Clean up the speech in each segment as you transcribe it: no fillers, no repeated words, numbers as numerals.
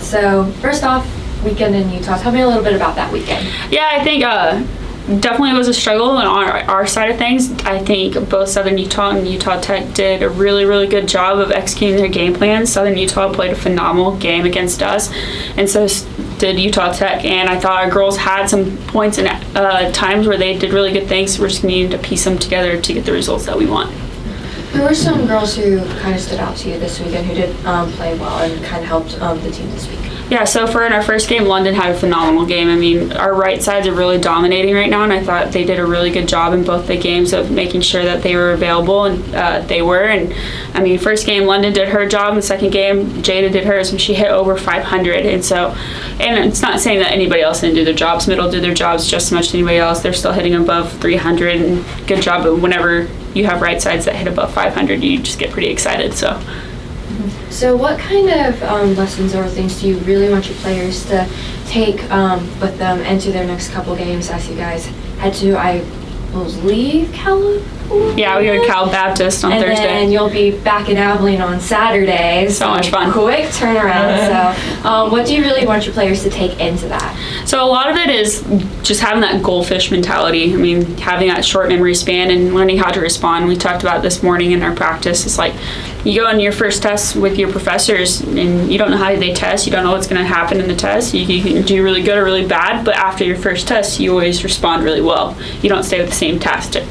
So first off, weekend in Utah. Tell me a little bit about that weekend. Yeah, I think definitely was a struggle on our side of things. I think both Southern Utah and Utah Tech did a really, really good job of executing their game plan. Southern Utah played a phenomenal game against us, and so did Utah Tech. And I thought our girls had some points and times where they did really good things. We're just needing to piece them together to get the results that we want. Who were some girls who kind of stood out to you this weekend who did play well and kind of helped the team this week? Yeah, so for in our first game, London had a phenomenal game. I mean, our right sides are really dominating right now, and I thought they did a really good job in both the games of making sure that they were available, and they were. And I mean, first game, London did her job. In the second game, Jada did hers, and she hit over 500. And so, and it's not saying that anybody else didn't do their jobs. Middle did their jobs just as much as anybody else. They're still hitting above 300, and good job. But whenever you have right sides that hit above 500, you just get pretty excited. So what kind of lessons or things do you really want your players to take with them into their next couple games as you guys head to, I believe, California? Yeah, we go to Cal Baptist on Thursday. And then you'll be back in Abilene on Saturday. So much fun. Quick turnaround. So what do you really want your players to take into that? So a lot of it is just having that goldfish mentality. I mean, having that short memory span and learning how to respond. We talked about this morning in our practice. It's like you go in your first test with your professors and you don't know how they test. You don't know what's going to happen in the test. You can do really good or really bad, but after your first test, you always respond really well. You don't stay with the same tactics.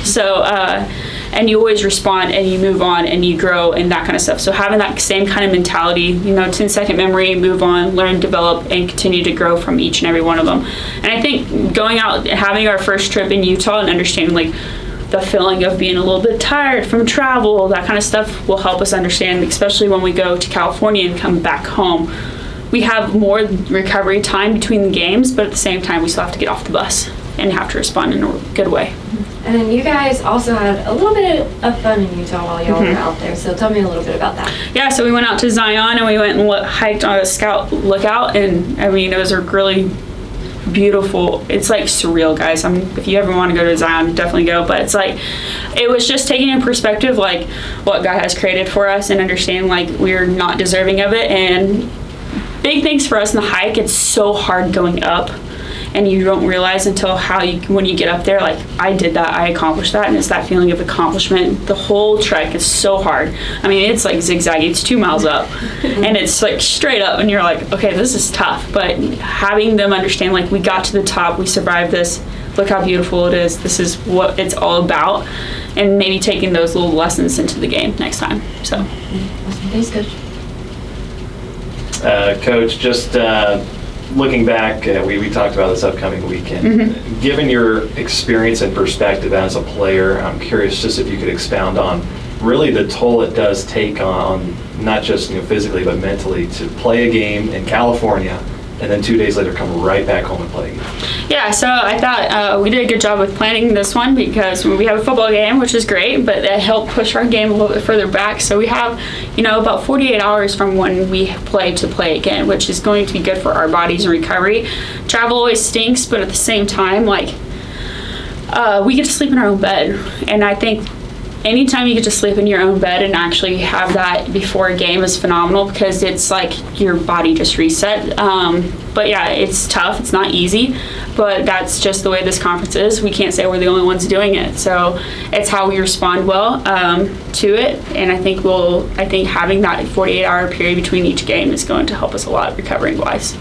So, and you always respond and you move on and you grow and that kind of stuff. So having that same kind of mentality, 10-second memory, move on, learn, develop, and continue to grow from each and every one of them. And I think going out and having our first trip in Utah and understanding the feeling of being a little bit tired from travel, that kind of stuff will help us understand, especially when we go to California and come back home. We have more recovery time between the games, but at the same time, we still have to get off the bus and have to respond in a good way. And then you guys also had a little bit of fun in Utah while y'all were out there, so tell me a little bit about that. Yeah, so we went out to Zion and we went and hiked on a scout lookout, and I mean, it was a really beautiful, it's like surreal, guys. If you ever want to go to Zion, definitely go, but it's like, it was just taking in perspective like what God has created for us and understanding like we're not deserving of it. And big things for us in the hike, it's so hard going up, and you don't realize until when you get up there, like I did that, I accomplished that, and it's that feeling of accomplishment. The whole trek is so hard. I mean, it's like zigzaggy, it's 2 miles up, and it's like straight up, and you're like, okay, this is tough. But having them understand, like, we got to the top, we survived this, look how beautiful it is, this is what it's all about, and maybe taking those little lessons into the game next time. So, Thanks, Coach. Coach, just looking back, we talked about this upcoming weekend. Given your experience and perspective as a player, I'm curious just if you could expound on really the toll it does take on not just physically but mentally to play a game in California and then 2 days later come right back home and play again. Yeah, so I thought we did a good job with planning this one because we have a football game, which is great, but that helped push our game a little bit further back. So we have, about 48 hours from when we play to play again, which is going to be good for our bodies and recovery. Travel always stinks, but at the same time, we get to sleep in our own bed. And I think anytime you get to sleep in your own bed and actually have that before a game is phenomenal because it's like your body just reset. But yeah, it's tough. It's not easy, but that's just the way this conference is. We can't say we're the only ones doing it. So it's how we respond well to it. And I think having that 48-hour period between each game is going to help us a lot recovering wise.